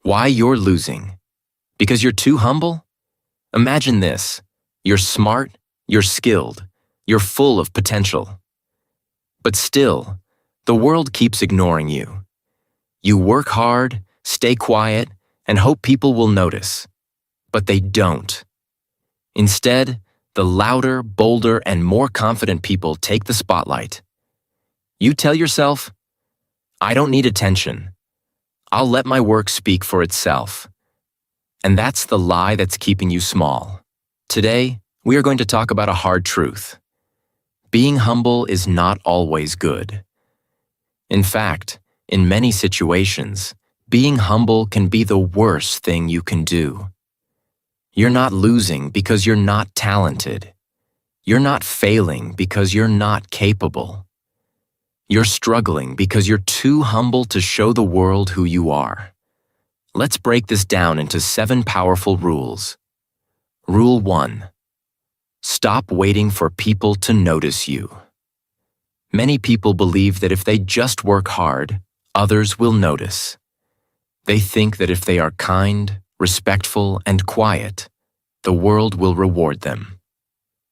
Why you're losing? Because you're too humble? Imagine this. You're smart, you're skilled, you're full of potential. But still, the world keeps ignoring you. You work hard, stay quiet, and hope people will notice. But they don't. Instead, the louder, bolder, and more confident people take the spotlight. You tell yourself, I don't need attention. I'll let my work speak for itself. And that's the lie that's keeping you small. Today, we are going to talk about a hard truth. Being humble is not always good. In fact, in many situations, being humble can be the worst thing you can do. You're not losing because you're not talented. You're not failing because you're not capable. You're struggling because you're too humble to show the world who you are. Let's break this down into 7 powerful rules. Rule 1. Stop waiting for people to notice you. Many people believe that if they just work hard, others will notice. They think that if they are kind, respectful, and quiet, the world will reward them.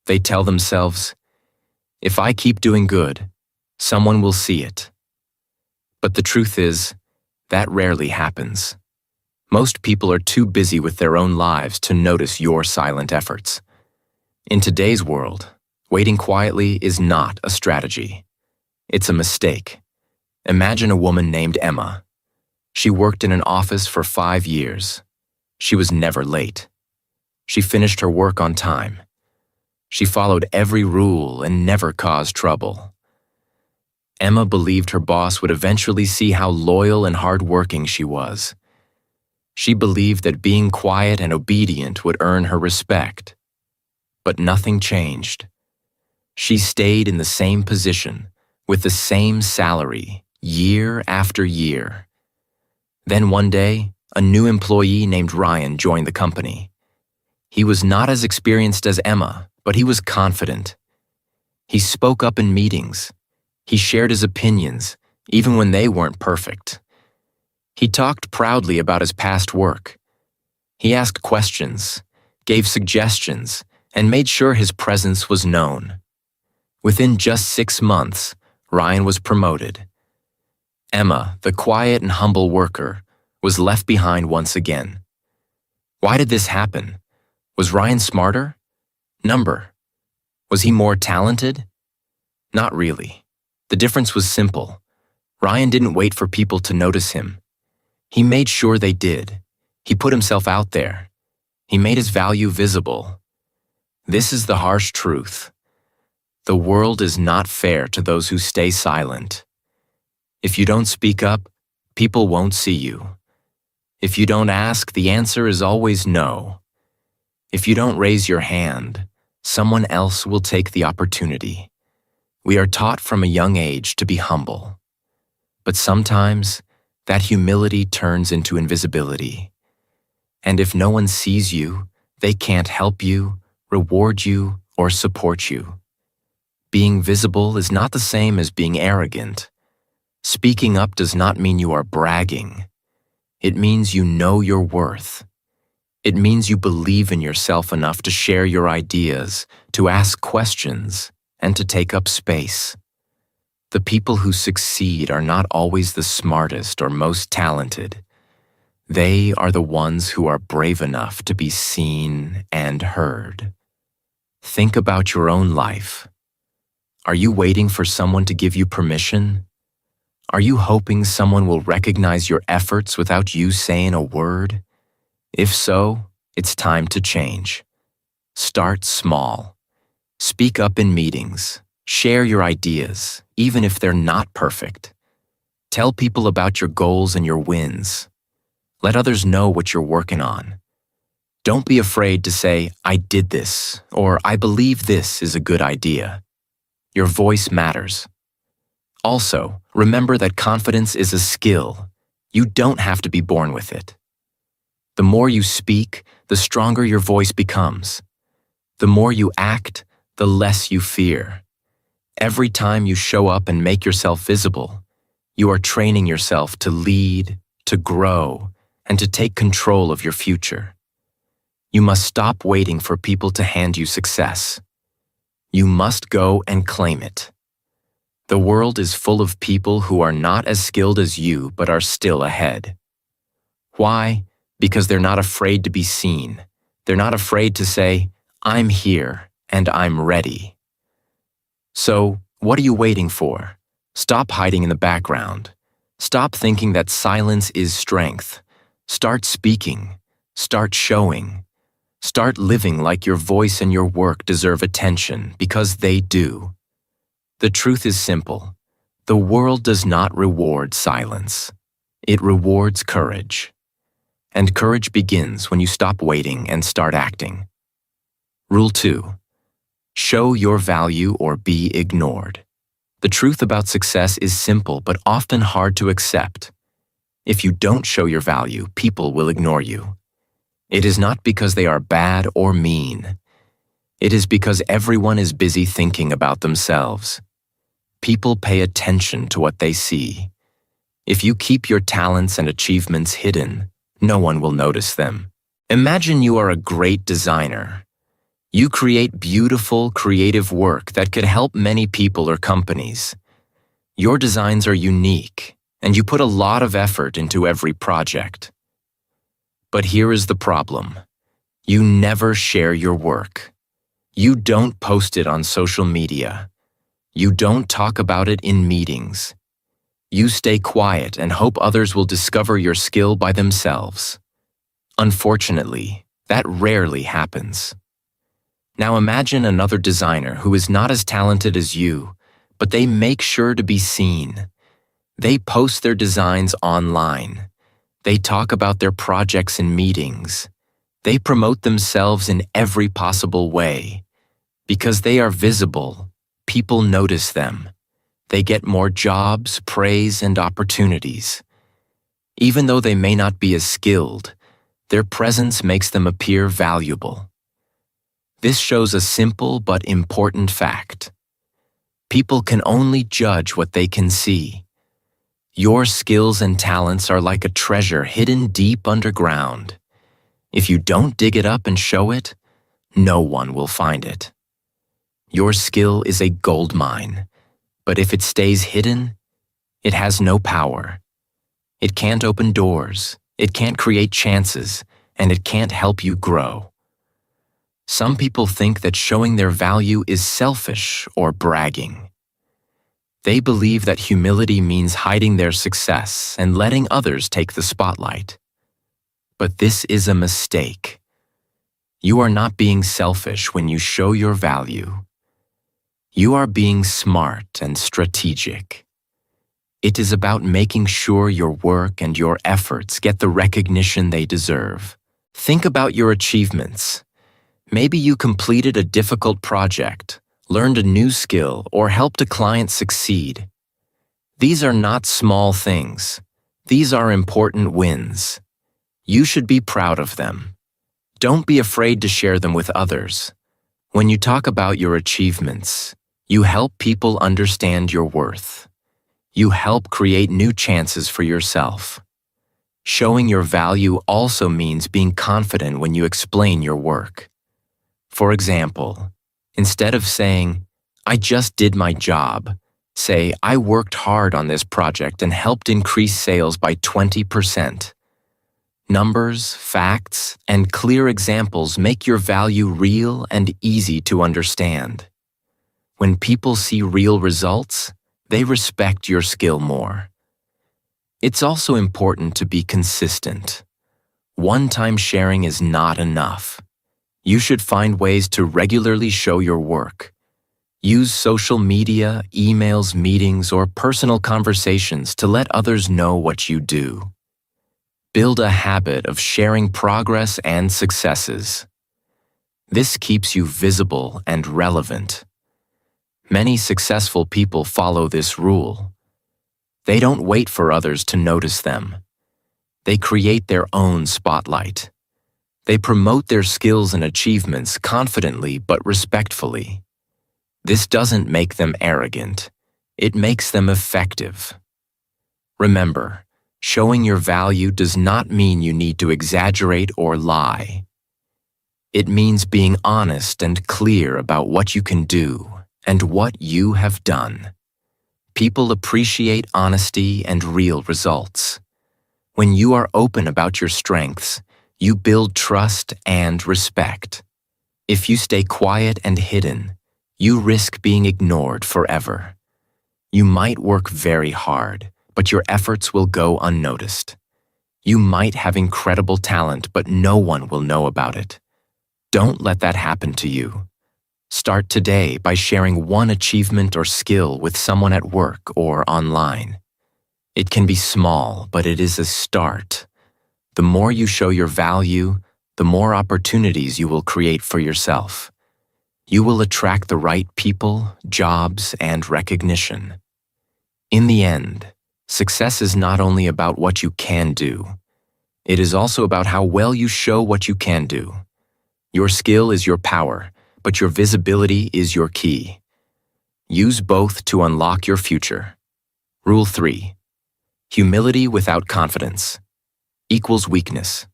They tell themselves, if I keep doing good, someone will see it. But the truth is, that rarely happens. Most people are too busy with their own lives to notice your silent efforts. In today's world, waiting quietly is not a strategy. It's a mistake. Imagine a woman named Emma. She worked in an office for 5 years. She was never late. She finished her work on time. She followed every rule and never caused trouble. Emma believed her boss would eventually see how loyal and hardworking she was. She believed that being quiet and obedient would earn her respect. But nothing changed. She stayed in the same position, with the same salary, year after year. Then one day, a new employee named Ryan joined the company. He was not as experienced as Emma, but he was confident. He spoke up in meetings. He shared his opinions, even when they weren't perfect. He talked proudly about his past work. He asked questions, gave suggestions, and made sure his presence was known. Within just 6 months, Ryan was promoted. Emma, the quiet and humble worker, was left behind once again. Why did this happen? Was Ryan smarter? Number. Was he more talented? Not really. The difference was simple. Ryan didn't wait for people to notice him. He made sure they did. He put himself out there. He made his value visible. This is the harsh truth. The world is not fair to those who stay silent. If you don't speak up, people won't see you. If you don't ask, the answer is always no. If you don't raise your hand, someone else will take the opportunity. We are taught from a young age to be humble. But sometimes, that humility turns into invisibility. And if no one sees you, they can't help you, reward you, or support you. Being visible is not the same as being arrogant. Speaking up does not mean you are bragging. It means you know your worth. It means you believe in yourself enough to share your ideas, to ask questions, and to take up space. The people who succeed are not always the smartest or most talented. They are the ones who are brave enough to be seen and heard. Think about your own life. Are you waiting for someone to give you permission? Are you hoping someone will recognize your efforts without you saying a word? If so, it's time to change. Start small. Speak up in meetings. Share your ideas, even if they're not perfect. Tell people about your goals and your wins. Let others know what you're working on. Don't be afraid to say, I did this, or I believe this is a good idea. Your voice matters. Also, remember that confidence is a skill. You don't have to be born with it. The more you speak, the stronger your voice becomes. The more you act, the less you fear. Every time you show up and make yourself visible, you are training yourself to lead, to grow, and to take control of your future. You must stop waiting for people to hand you success. You must go and claim it. The world is full of people who are not as skilled as you but are still ahead. Why? Because they're not afraid to be seen. They're not afraid to say, "I'm here and I'm ready." So, what are you waiting for? Stop hiding in the background. Stop thinking that silence is strength. Start speaking. Start showing. Start living like your voice and your work deserve attention, because they do. The truth is simple. The world does not reward silence. It rewards courage. And courage begins when you stop waiting and start acting. Rule 2. Show your value or be ignored. The truth about success is simple but often hard to accept. If you don't show your value, people will ignore you. It is not because they are bad or mean. It is because everyone is busy thinking about themselves. People pay attention to what they see. If you keep your talents and achievements hidden, no one will notice them. Imagine you are a great designer. You create beautiful, creative work that could help many people or companies. Your designs are unique, and you put a lot of effort into every project. But here is the problem. You never share your work. You don't post it on social media. You don't talk about it in meetings. You stay quiet and hope others will discover your skill by themselves. Unfortunately, that rarely happens. Now imagine another designer who is not as talented as you, but they make sure to be seen. They post their designs online. They talk about their projects in meetings. They promote themselves in every possible way. Because they are visible, people notice them. They get more jobs, praise, and opportunities. Even though they may not be as skilled, their presence makes them appear valuable. This shows a simple but important fact. People can only judge what they can see. Your skills and talents are like a treasure hidden deep underground. If you don't dig it up and show it, no one will find it. Your skill is a gold mine, but if it stays hidden, it has no power. It can't open doors, it can't create chances, and it can't help you grow. Some people think that showing their value is selfish or bragging. They believe that humility means hiding their success and letting others take the spotlight. But this is a mistake. You are not being selfish when you show your value. You are being smart and strategic. It is about making sure your work and your efforts get the recognition they deserve. Think about your achievements. Maybe you completed a difficult project, learned a new skill, or helped a client succeed. These are not small things. These are important wins. You should be proud of them. Don't be afraid to share them with others. When you talk about your achievements, you help people understand your worth. You help create new chances for yourself. Showing your value also means being confident when you explain your work. For example, instead of saying, "I just did my job," say, "I worked hard on this project and helped increase sales by 20%. Numbers, facts, and clear examples make your value real and easy to understand. When people see real results, they respect your skill more. It's also important to be consistent. One-time sharing is not enough. You should find ways to regularly show your work. Use social media, emails, meetings, or personal conversations to let others know what you do. Build a habit of sharing progress and successes. This keeps you visible and relevant. Many successful people follow this rule. They don't wait for others to notice them. They create their own spotlight. They promote their skills and achievements confidently but respectfully. This doesn't make them arrogant. It makes them effective. Remember, Showing your value does not mean you need to exaggerate or lie. It means being honest and clear about what you can do and what you have done. People appreciate honesty and real results. When you are open about your strengths, you build trust and respect. If you stay quiet and hidden, you risk being ignored forever. You might work very hard, but your efforts will go unnoticed. You might have incredible talent, but no one will know about it. Don't let that happen to you. Start today by sharing one achievement or skill with someone at work or online. It can be small, but it is a start. The more you show your value, the more opportunities you will create for yourself. You will attract the right people, jobs, and recognition. In the end, success is not only about what you can do. It is also about how well you show what you can do. Your skill is your power, but your visibility is your key. Use both to unlock your future. Rule 3. Humility without confidence equals weakness.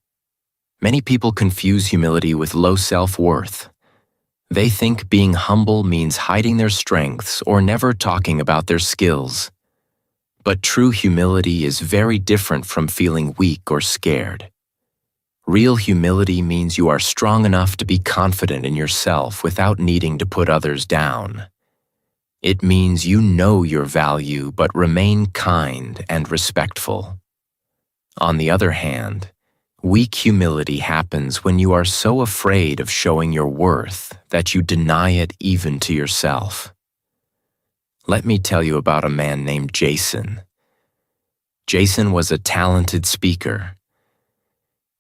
Many people confuse humility with low self-worth. They think being humble means hiding their strengths or never talking about their skills. But true humility is very different from feeling weak or scared. Real humility means you are strong enough to be confident in yourself without needing to put others down. It means you know your value but remain kind and respectful. On the other hand, weak humility happens when you are so afraid of showing your worth that you deny it even to yourself. Let me tell you about a man named Jason. Jason was a talented speaker.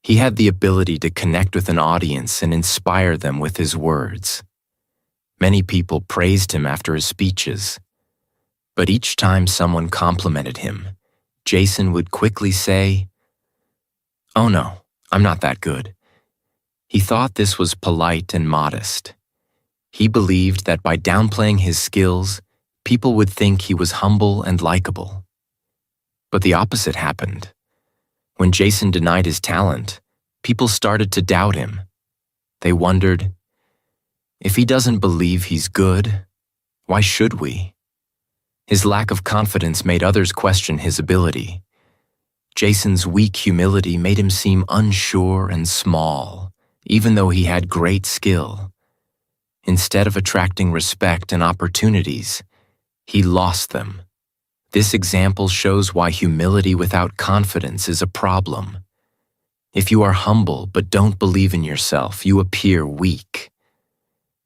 He had the ability to connect with an audience and inspire them with his words. Many people praised him after his speeches. But each time someone complimented him, Jason would quickly say, "Oh no, I'm not that good." He thought this was polite and modest. He believed that by downplaying his skills, people would think he was humble and likable. But the opposite happened. When Jason denied his talent, people started to doubt him. They wondered, if he doesn't believe he's good, why should we? His lack of confidence made others question his ability. Jason's weak humility made him seem unsure and small, even though he had great skill. Instead of attracting respect and opportunities, he lost them. This example shows why humility without confidence is a problem. If you are humble but don't believe in yourself, you appear weak.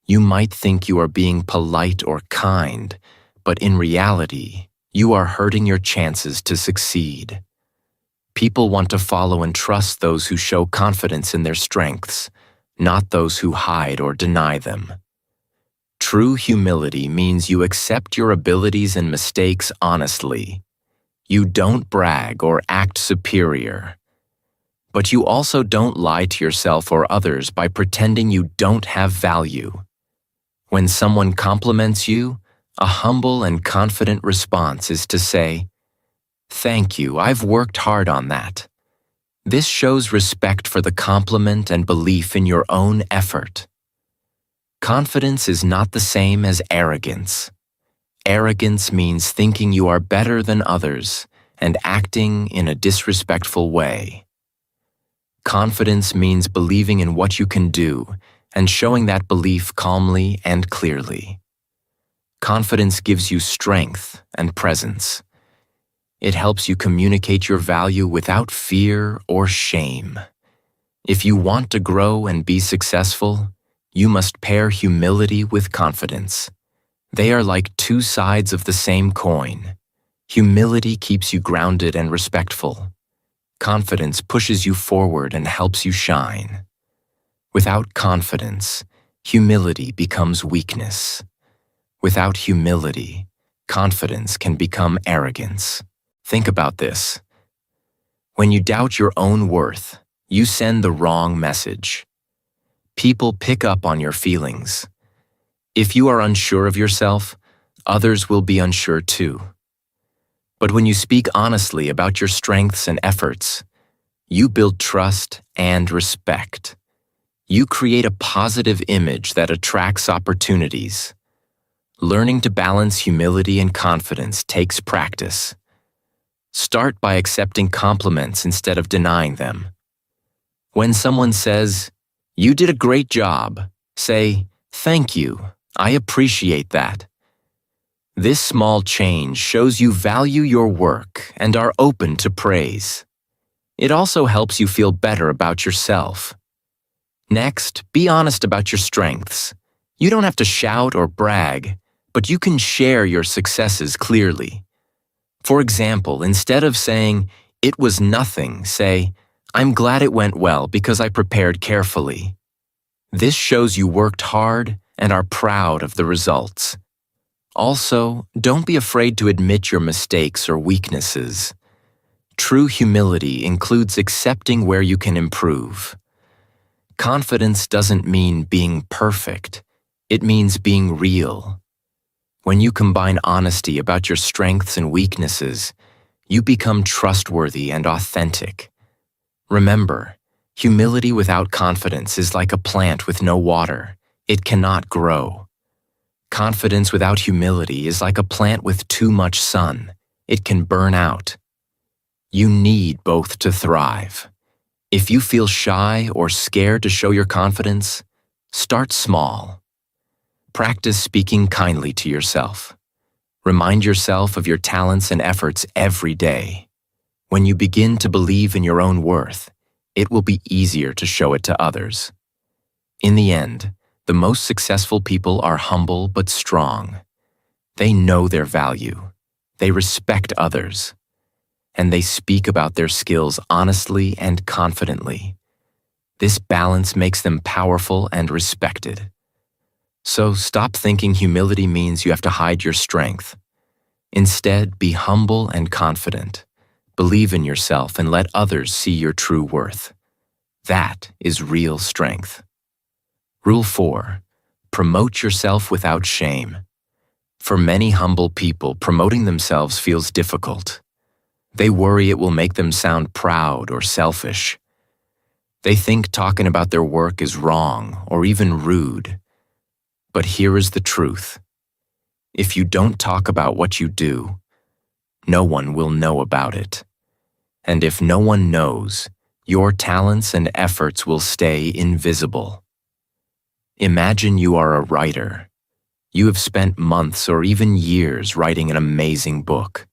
You might think you are being polite or kind, but in reality, you are hurting your chances to succeed. People want to follow and trust those who show confidence in their strengths, not those who hide or deny them. True humility means you accept your abilities and mistakes honestly. You don't brag or act superior. But you also don't lie to yourself or others by pretending you don't have value. When someone compliments you, a humble and confident response is to say, "Thank you, I've worked hard on that." This shows respect for the compliment and belief in your own effort. Confidence is not the same as arrogance. Arrogance means thinking you are better than others and acting in a disrespectful way. Confidence means believing in what you can do and showing that belief calmly and clearly. Confidence gives you strength and presence. It helps you communicate your value without fear or shame. If you want to grow and be successful, you must pair humility with confidence. They are like two sides of the same coin. Humility keeps you grounded and respectful. Confidence pushes you forward and helps you shine. Without confidence, humility becomes weakness. Without humility, confidence can become arrogance. Think about this. When you doubt your own worth, you send the wrong message. People pick up on your feelings. If you are unsure of yourself, others will be unsure too. But when you speak honestly about your strengths and efforts, you build trust and respect. You create a positive image that attracts opportunities. Learning to balance humility and confidence takes practice. Start by accepting compliments instead of denying them. When someone says, "You did a great job," say, "Thank you, I appreciate that." This small change shows you value your work and are open to praise. It also helps you feel better about yourself. Next, be honest about your strengths. You don't have to shout or brag, but you can share your successes clearly. For example, instead of saying, "It was nothing," say, "I'm glad it went well because I prepared carefully." This shows you worked hard and are proud of the results. Also, don't be afraid to admit your mistakes or weaknesses. True humility includes accepting where you can improve. Confidence doesn't mean being perfect. It means being real. When you combine honesty about your strengths and weaknesses, you become trustworthy and authentic. Remember, humility without confidence is like a plant with no water. It cannot grow. Confidence without humility is like a plant with too much sun. It can burn out. You need both to thrive. If you feel shy or scared to show your confidence, start small. Practice speaking kindly to yourself. Remind yourself of your talents and efforts every day. When you begin to believe in your own worth, it will be easier to show it to others. In the end, the most successful people are humble but strong. They know their value. They respect others. And they speak about their skills honestly and confidently. This balance makes them powerful and respected. So stop thinking humility means you have to hide your strength. Instead, be humble and confident. Believe in yourself and let others see your true worth. That is real strength. Rule 4. Promote yourself without shame. For many humble people, promoting themselves feels difficult. They worry it will make them sound proud or selfish. They think talking about their work is wrong or even rude. But here is the truth. If you don't talk about what you do, no one will know about it. And if no one knows, your talents and efforts will stay invisible. Imagine you are a writer. You have spent months or even years writing an amazing book.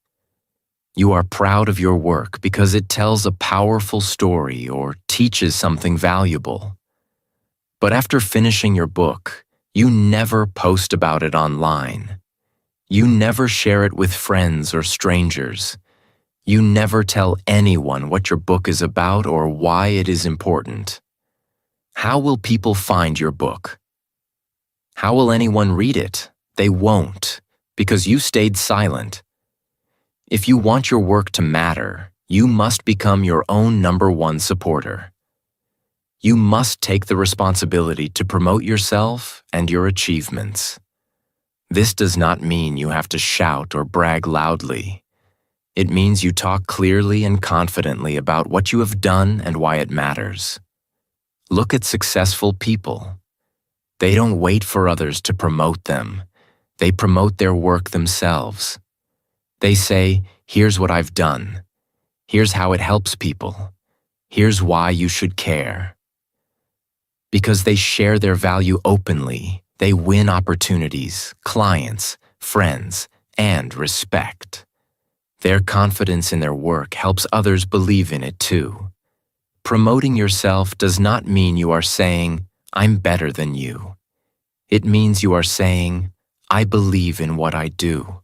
You are proud of your work because it tells a powerful story or teaches something valuable. But after finishing your book, you never post about it online. You never share it with friends or strangers. You never tell anyone what your book is about or why it is important. How will people find your book? How will anyone read it? They won't, because you stayed silent. If you want your work to matter, you must become your own #1 supporter. You must take the responsibility to promote yourself and your achievements. This does not mean you have to shout or brag loudly. It means you talk clearly and confidently about what you have done and why it matters. Look at successful people. They don't wait for others to promote them. They promote their work themselves. They say, "Here's what I've done. Here's how it helps people. Here's why you should care." Because they share their value openly, they win opportunities, clients, friends, and respect. Their confidence in their work helps others believe in it too. Promoting yourself does not mean you are saying, "I'm better than you." It means you are saying, "I believe in what I do."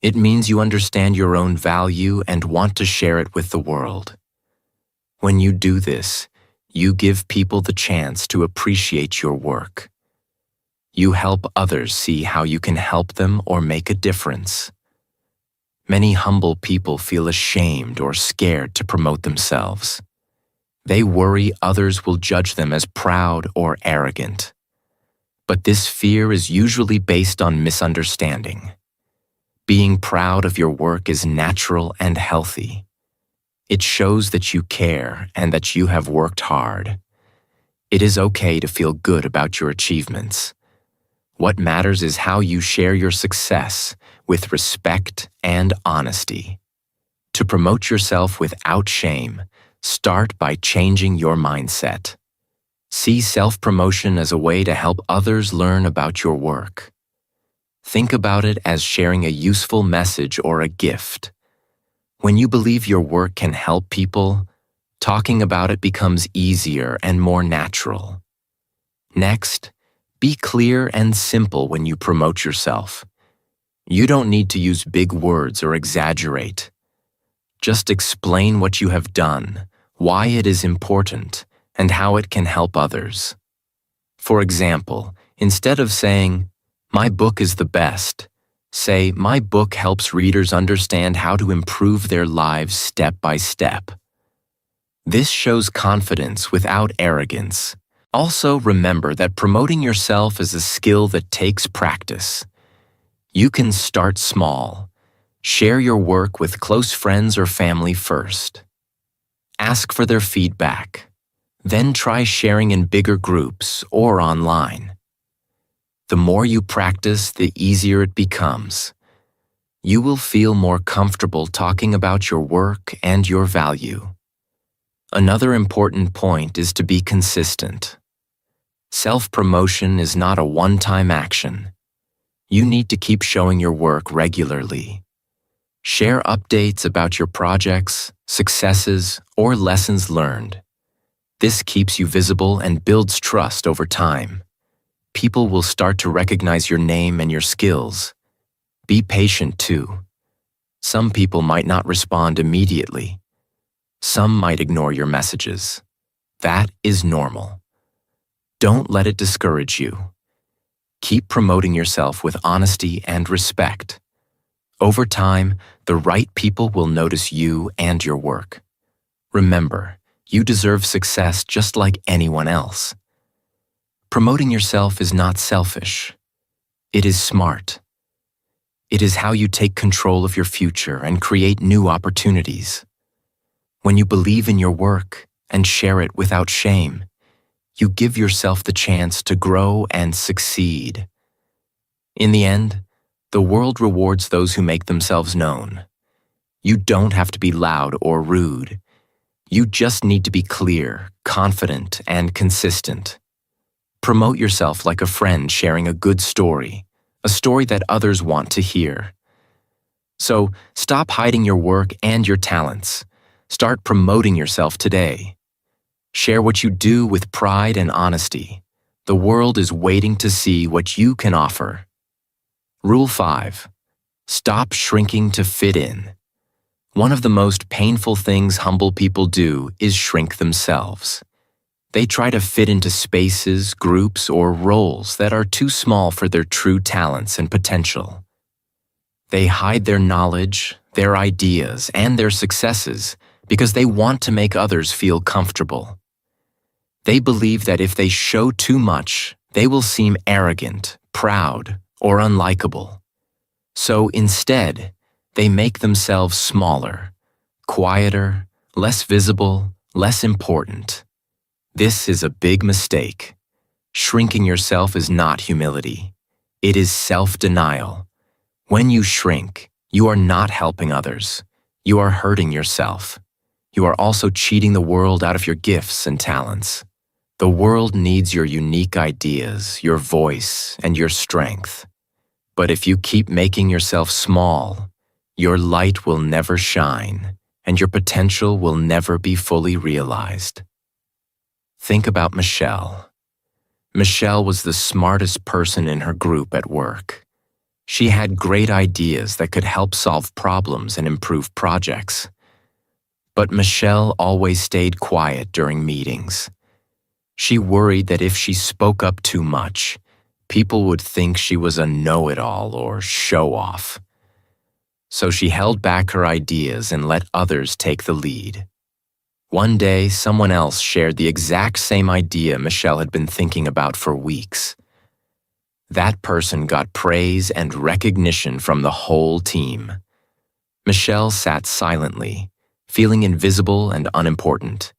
It means you understand your own value and want to share it with the world. When you do this, you give people the chance to appreciate your work. You help others see how you can help them or make a difference. Many humble people feel ashamed or scared to promote themselves. They worry others will judge them as proud or arrogant. But this fear is usually based on misunderstanding. Being proud of your work is natural and healthy. It shows that you care and that you have worked hard. It is okay to feel good about your achievements. What matters is how you share your success with respect and honesty. To promote yourself without shame, start by changing your mindset. See self-promotion as a way to help others learn about your work. Think about it as sharing a useful message or a gift. When you believe your work can help people, talking about it becomes easier and more natural. Next, be clear and simple when you promote yourself. You don't need to use big words or exaggerate. Just explain what you have done, why it is important, and how it can help others. For example, instead of saying, "My book is the best," say, "My book helps readers understand how to improve their lives step by step." This shows confidence without arrogance. Also, remember that promoting yourself is a skill that takes practice. You can start small. Share your work with close friends or family first. Ask for their feedback. Then try sharing in bigger groups or online. The more you practice, the easier it becomes. You will feel more comfortable talking about your work and your value. Another important point is to be consistent. Self-promotion is not a one-time action. You need to keep showing your work regularly. Share updates about your projects, successes, or lessons learned. This keeps you visible and builds trust over time. People will start to recognize your name and your skills. Be patient too. Some people might not respond immediately. Some might ignore your messages. That is normal. Don't let it discourage you. Keep promoting yourself with honesty and respect. Over time, the right people will notice you and your work. Remember, you deserve success just like anyone else. Promoting yourself is not selfish. It is smart. It is how you take control of your future and create new opportunities. When you believe in your work and share it without shame, you give yourself the chance to grow and succeed. In the end, the world rewards those who make themselves known. You don't have to be loud or rude. You just need to be clear, confident, and consistent. Promote yourself like a friend sharing a good story, a story that others want to hear. So, stop hiding your work and your talents. Start promoting yourself today. Share what you do with pride and honesty. The world is waiting to see what you can offer. Rule 5. Stop shrinking to fit in. One of the most painful things humble people do is shrink themselves. They try to fit into spaces, groups, or roles that are too small for their true talents and potential. They hide their knowledge, their ideas, and their successes because they want to make others feel comfortable. They believe that if they show too much, they will seem arrogant, proud, or unlikable. So instead, they make themselves smaller, quieter, less visible, less important. This is a big mistake. Shrinking yourself is not humility. It is self-denial. When you shrink, you are not helping others. You are hurting yourself. You are also cheating the world out of your gifts and talents. The world needs your unique ideas, your voice, and your strength. But if you keep making yourself small, your light will never shine, and your potential will never be fully realized. Think about Michelle. Michelle was the smartest person in her group at work. She had great ideas that could help solve problems and improve projects. But Michelle always stayed quiet during meetings. She worried that if she spoke up too much, people would think she was a know-it-all or show-off. So she held back her ideas and let others take the lead. One day, someone else shared the exact same idea Michelle had been thinking about for weeks. That person got praise and recognition from the whole team. Michelle sat silently, feeling invisible and unimportant.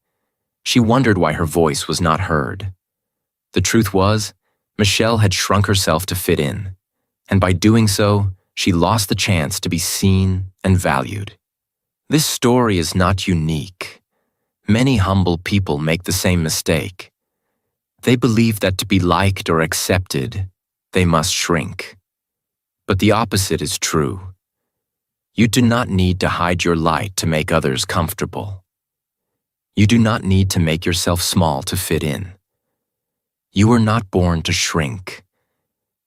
She wondered why her voice was not heard. The truth was, Michelle had shrunk herself to fit in, and by doing so, she lost the chance to be seen and valued. This story is not unique. Many humble people make the same mistake. They believe that to be liked or accepted, they must shrink. But the opposite is true. You do not need to hide your light to make others comfortable. You do not need to make yourself small to fit in. You were not born to shrink.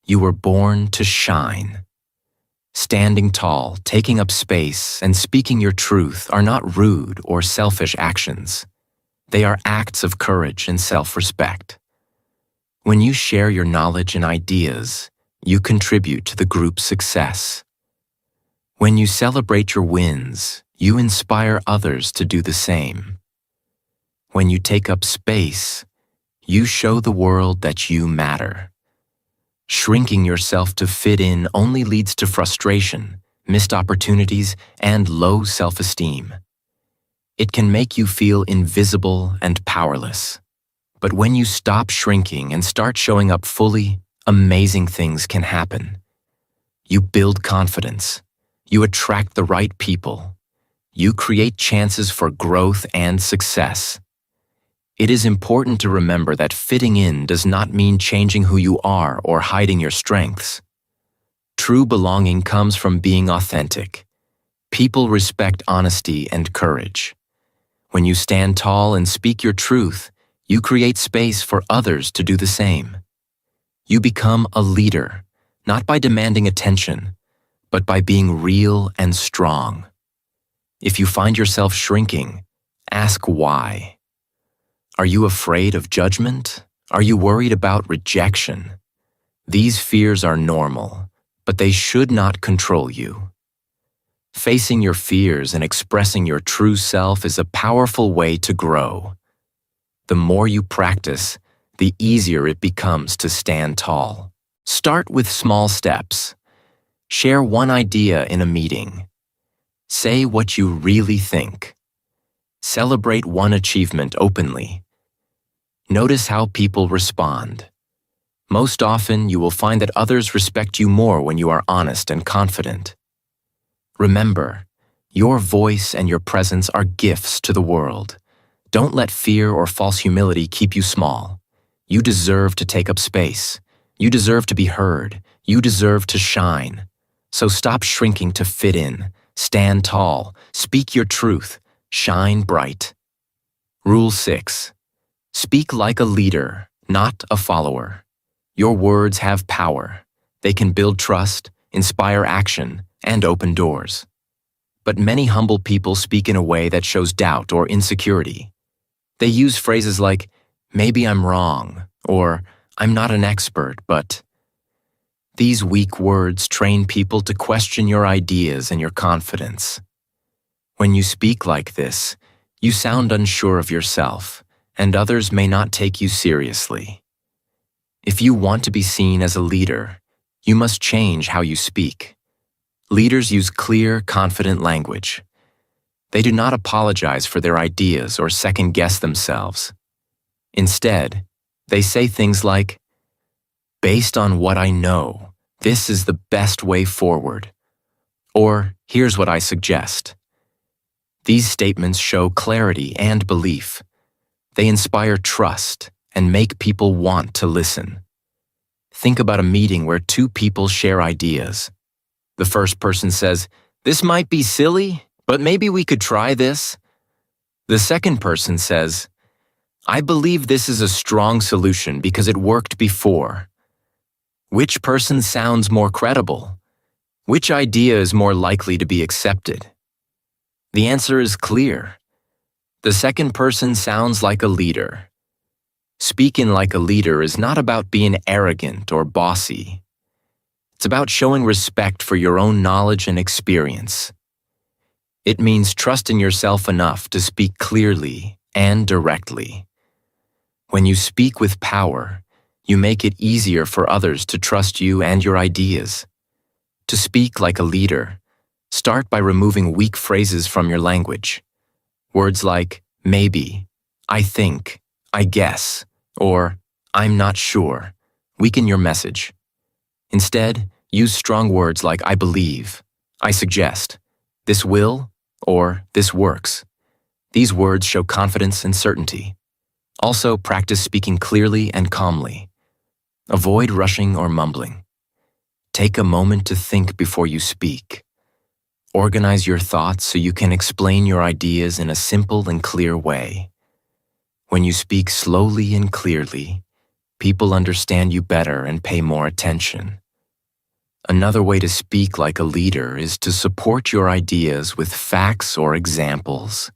You were born to shine. Standing tall, taking up space, and speaking your truth are not rude or selfish actions. They are acts of courage and self-respect. When you share your knowledge and ideas, you contribute to the group's success. When you celebrate your wins, you inspire others to do the same. When you take up space, you show the world that you matter. Shrinking yourself to fit in only leads to frustration, missed opportunities, and low self-esteem. It can make you feel invisible and powerless. But when you stop shrinking and start showing up fully, amazing things can happen. You build confidence. You attract the right people. You create chances for growth and success. It is important to remember that fitting in does not mean changing who you are or hiding your strengths. True belonging comes from being authentic. People respect honesty and courage. When you stand tall and speak your truth, you create space for others to do the same. You become a leader, not by demanding attention, but by being real and strong. If you find yourself shrinking, ask why. Are you afraid of judgment? Are you worried about rejection? These fears are normal, but they should not control you. Facing your fears and expressing your true self is a powerful way to grow. The more you practice, the easier it becomes to stand tall. Start with small steps. Share one idea in a meeting. Say what you really think. Celebrate one achievement openly. Notice how people respond. Most often, you will find that others respect you more when you are honest and confident. Remember, your voice and your presence are gifts to the world. Don't let fear or false humility keep you small. You deserve to take up space. You deserve to be heard. You deserve to shine. So stop shrinking to fit in. Stand tall. Speak your truth. Shine bright. Rule 6. Speak like a leader, not a follower. Your words have power. They can build trust, inspire action, and open doors. But many humble people speak in a way that shows doubt or insecurity. They use phrases like, "Maybe I'm wrong," or "I'm not an expert, but..." These weak words train people to question your ideas and your confidence. When you speak like this, you sound unsure of yourself, and others may not take you seriously. If you want to be seen as a leader, you must change how you speak. Leaders use clear, confident language. They do not apologize for their ideas or second-guess themselves. Instead, they say things like, "Based on what I know, this is the best way forward," or "Here's what I suggest." These statements show clarity and belief. They inspire trust and make people want to listen. Think about a meeting where two people share ideas. The first person says, "This might be silly, but maybe we could try this." The second person says, "I believe this is a strong solution because it worked before." Which person sounds more credible? Which idea is more likely to be accepted? The answer is clear. The second person sounds like a leader. Speaking like a leader is not about being arrogant or bossy. It's about showing respect for your own knowledge and experience. It means trusting yourself enough to speak clearly and directly. When you speak with power, You make it easier for others to trust you and your ideas. To speak like a leader, start by removing weak phrases from your language. Words like maybe, I think, I guess, or I'm not sure weaken your message. Instead, use strong words like I believe, I suggest, this will, or this works. These words show confidence and certainty. Also, practice speaking clearly and calmly. Avoid rushing or mumbling. Take a moment to think before you speak. Organize your thoughts so you can explain your ideas in a simple and clear way. When you speak slowly and clearly, people understand you better and pay more attention. Another way to speak like a leader is to support your ideas with facts or examples.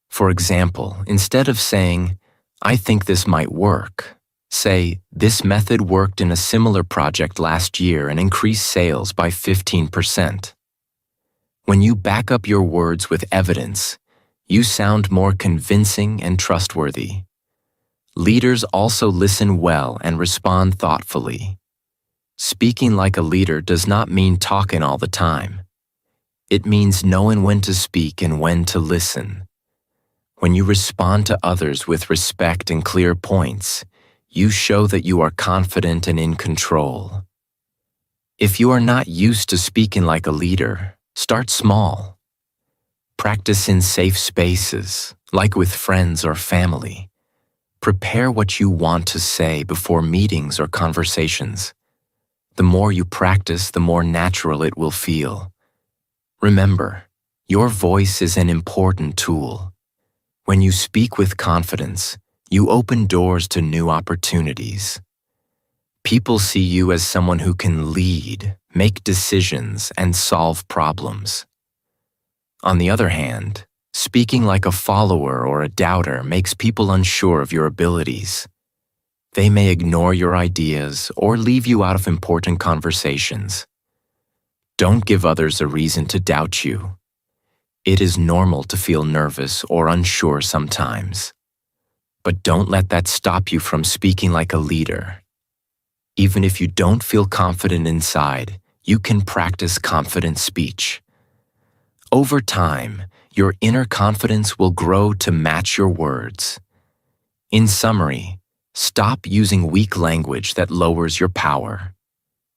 For example, instead of saying, I think this might work, say, this method worked in a similar project last year and increased sales by 15%. When you back up your words with evidence, you sound more convincing and trustworthy. Leaders also listen well and respond thoughtfully. Speaking like a leader does not mean talking all the time. It means knowing when to speak and when to listen. When you respond to others with respect and clear points, you show that you are confident and in control. If you are not used to speaking like a leader, start small. Practice in safe spaces, like with friends or family. Prepare what you want to say before meetings or conversations. The more you practice, the more natural it will feel. Remember, your voice is an important tool. When you speak with confidence, you open doors to new opportunities. People see you as someone who can lead, make decisions, and solve problems. On the other hand, speaking like a follower or a doubter makes people unsure of your abilities. They may ignore your ideas or leave you out of important conversations. Don't give others a reason to doubt you. It is normal to feel nervous or unsure sometimes. But don't let that stop you from speaking like a leader. Even if you don't feel confident inside, you can practice confident speech. Over time, your inner confidence will grow to match your words. In summary, stop using weak language that lowers your power.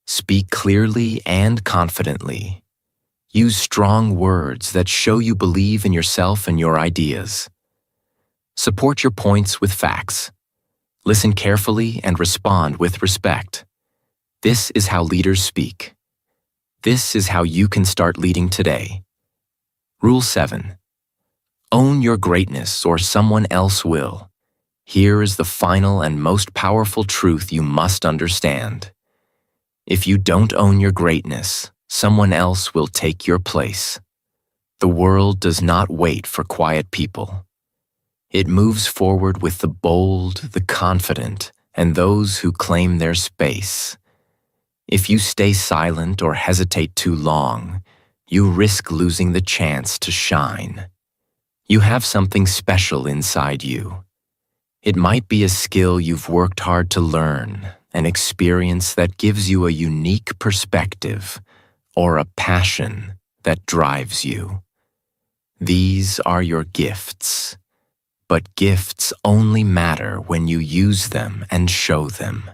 Speak clearly and confidently. Use strong words that show you believe in yourself and your ideas. Support your points with facts. Listen carefully and respond with respect. This is how leaders speak. This is how you can start leading today. Rule 7. Own your greatness or someone else will. Here is the final and most powerful truth you must understand. If you don't own your greatness, someone else will take your place. The world does not wait for quiet people. It moves forward with the bold, the confident, and those who claim their space. If you stay silent or hesitate too long, you risk losing the chance to shine. You have something special inside you. It might be a skill you've worked hard to learn, an experience that gives you a unique perspective, or a passion that drives you. These are your gifts. But gifts only matter when you use them and show them.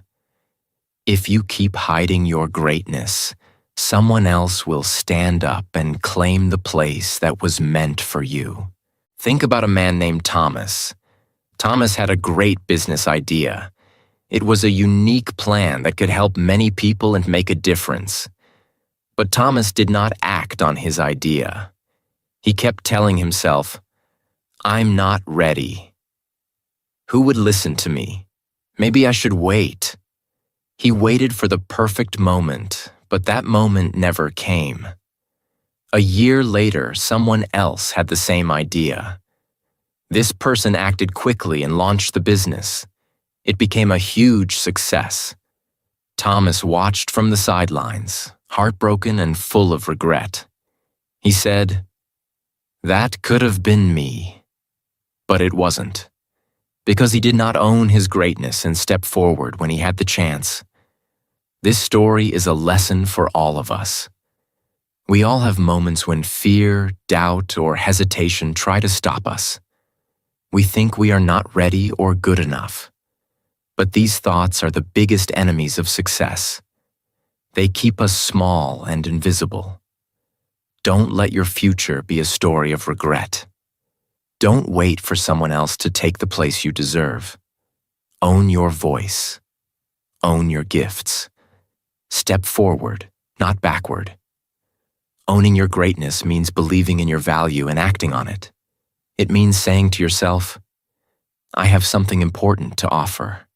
If you keep hiding your greatness, someone else will stand up and claim the place that was meant for you. Think about a man named Thomas. Thomas had a great business idea. It was a unique plan that could help many people and make a difference. But Thomas did not act on his idea. He kept telling himself, I'm not ready. Who would listen to me? Maybe I should wait. He waited for the perfect moment, but that moment never came. A year later, someone else had the same idea. This person acted quickly and launched the business. It became a huge success. Thomas watched from the sidelines, heartbroken and full of regret. He said, "That could have been me." But it wasn't. because he did not own his greatness and step forward when he had the chance. This story is a lesson for all of us. We all have moments when fear, doubt, or hesitation try to stop us. We think we are not ready or good enough. But these thoughts are the biggest enemies of success. They keep us small and invisible. Don't let your future be a story of regret. Don't wait for someone else to take the place you deserve. Own your voice. Own your gifts. Step forward, not backward. Owning your greatness means believing in your value and acting on it. It means saying to yourself, I have something important to offer.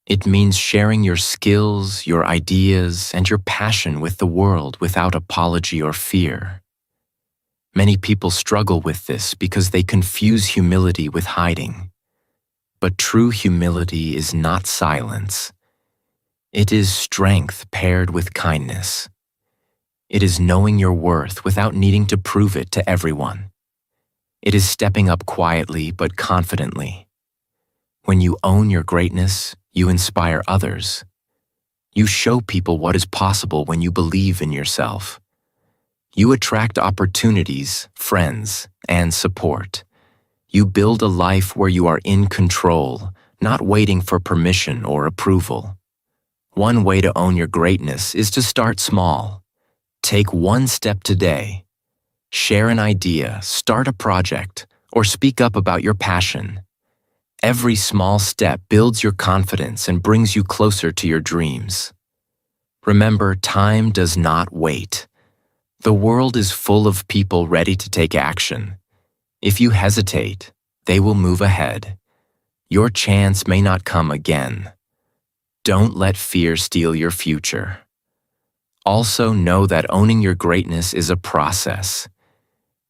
It means sharing your skills, your ideas, and your passion with the world without apology or fear. Many people struggle with this because they confuse humility with hiding. But true humility is not silence. It is strength paired with kindness. It is knowing your worth without needing to prove it to everyone. It is stepping up quietly but confidently. When you own your greatness, you inspire others. You show people what is possible when you believe in yourself. You attract opportunities, friends, and support. You build a life where you are in control, not waiting for permission or approval. One way to own your greatness is to start small. Take one step today. Share an idea, start a project, or speak up about your passion. Every small step builds your confidence and brings you closer to your dreams. Remember, time does not wait. The world is full of people ready to take action. If you hesitate, they will move ahead. Your chance may not come again. Don't let fear steal your future. Also, know that owning your greatness is a process.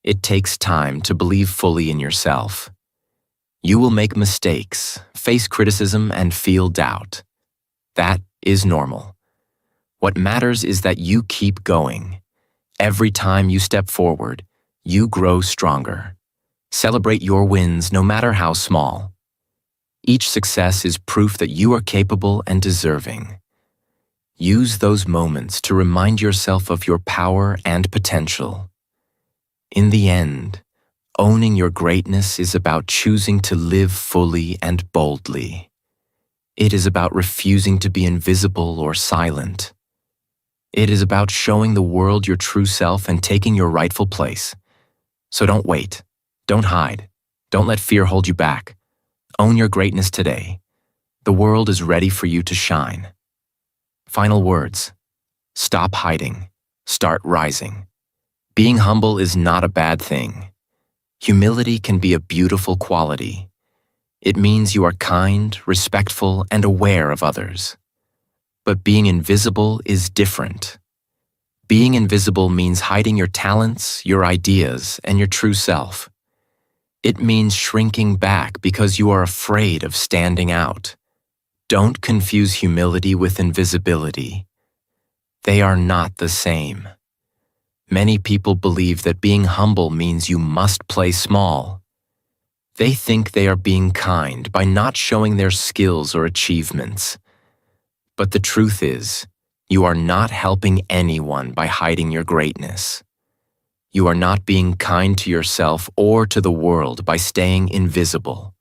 It takes time to believe fully in yourself. You will make mistakes, face criticism, and feel doubt. That is normal. What matters is that you keep going. Every time you step forward, you grow stronger. Celebrate your wins no matter how small. Each success is proof that you are capable and deserving. Use those moments to remind yourself of your power and potential. In the end, owning your greatness is about choosing to live fully and boldly. It is about refusing to be invisible or silent. It is about showing the world your true self and taking your rightful place. So don't wait. Don't hide. Don't let fear hold you back. Own your greatness today. The world is ready for you to shine. Final words. Stop hiding. Start rising. Being humble is not a bad thing. Humility can be a beautiful quality. It means you are kind, respectful, and aware of others. But being invisible is different. Being invisible means hiding your talents, your ideas, and your true self. It means shrinking back because you are afraid of standing out. Don't confuse humility with invisibility. They are not the same. Many people believe that being humble means you must play small. They think they are being kind by not showing their skills or achievements. But the truth is, you are not helping anyone by hiding your greatness. You are not being kind to yourself or to the world by staying invisible.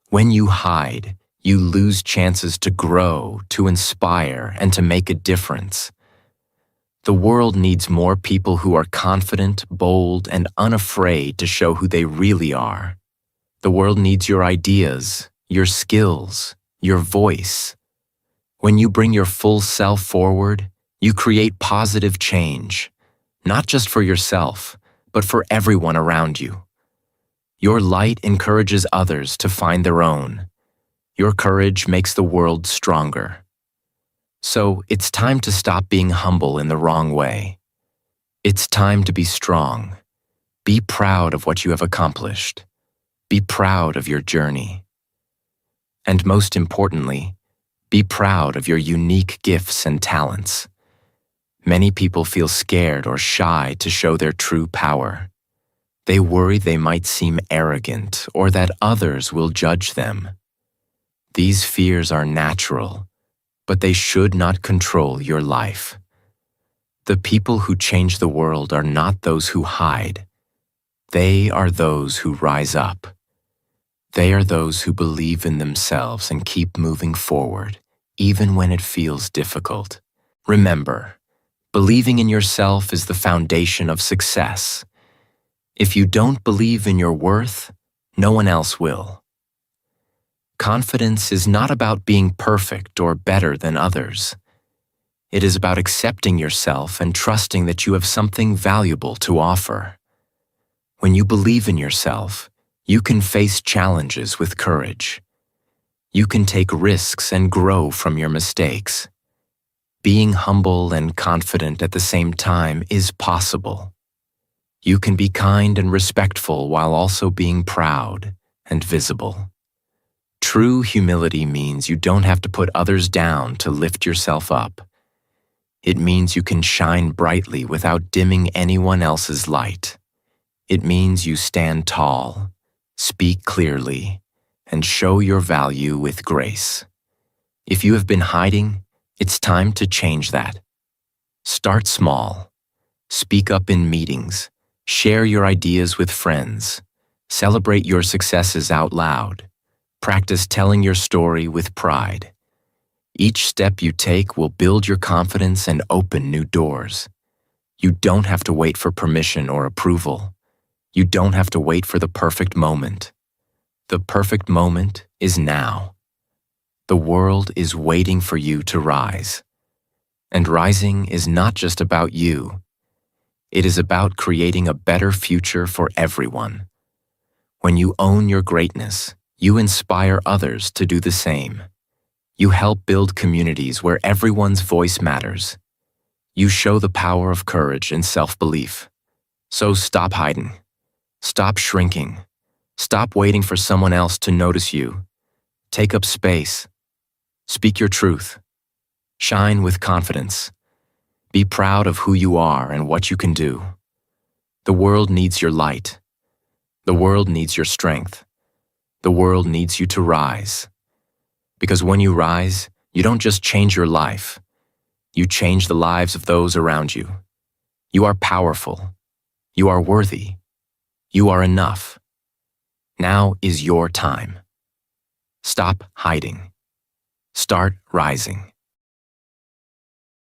When you hide, you lose chances to grow, to inspire, and to make a difference. The world needs more people who are confident, bold, and unafraid to show who they really are. The world needs your ideas, your skills, your voice. When you bring your full self forward, you create positive change, not just for yourself, but for everyone around you. Your light encourages others to find their own. Your courage makes the world stronger. So it's time to stop being humble in the wrong way. It's time to be strong. Be proud of what you have accomplished. Be proud of your journey. And most importantly, be proud of your unique gifts and talents. Many people feel scared or shy to show their true power. They worry they might seem arrogant or that others will judge them. These fears are natural, but they should not control your life. The people who change the world are not those who hide. They are those who rise up. They are those who believe in themselves and keep moving forward, even when it feels difficult. Remember, believing in yourself is the foundation of success. If you don't believe in your worth, no one else will. Confidence is not about being perfect or better than others. It is about accepting yourself and trusting that you have something valuable to offer. When you believe in yourself, you can face challenges with courage. You can take risks and grow from your mistakes. Being humble and confident at the same time is possible. You can be kind and respectful while also being proud and visible. True humility means you don't have to put others down to lift yourself up. It means you can shine brightly without dimming anyone else's light. It means you stand tall, speak clearly, and show your value with grace. If you have been hiding, it's time to change that. Start small. Speak up in meetings. Share your ideas with friends. Celebrate your successes out loud. Practice telling your story with pride. Each step you take will build your confidence and open new doors. You don't have to wait for permission or approval. You don't have to wait for the perfect moment. The perfect moment is now. The world is waiting for you to rise. And rising is not just about you. It is about creating a better future for everyone. When you own your greatness, you inspire others to do the same. You help build communities where everyone's voice matters. You show the power of courage and self-belief. So stop hiding. Stop shrinking. Stop waiting for someone else to notice you. Take up space. Speak your truth. Shine with confidence. Be proud of who you are and what you can do. The world needs your light. The world needs your strength. The world needs you to rise. Because when you rise, you don't just change your life. You change the lives of those around you. You are powerful. You are worthy. You are enough. Now is your time. Stop hiding. Start rising.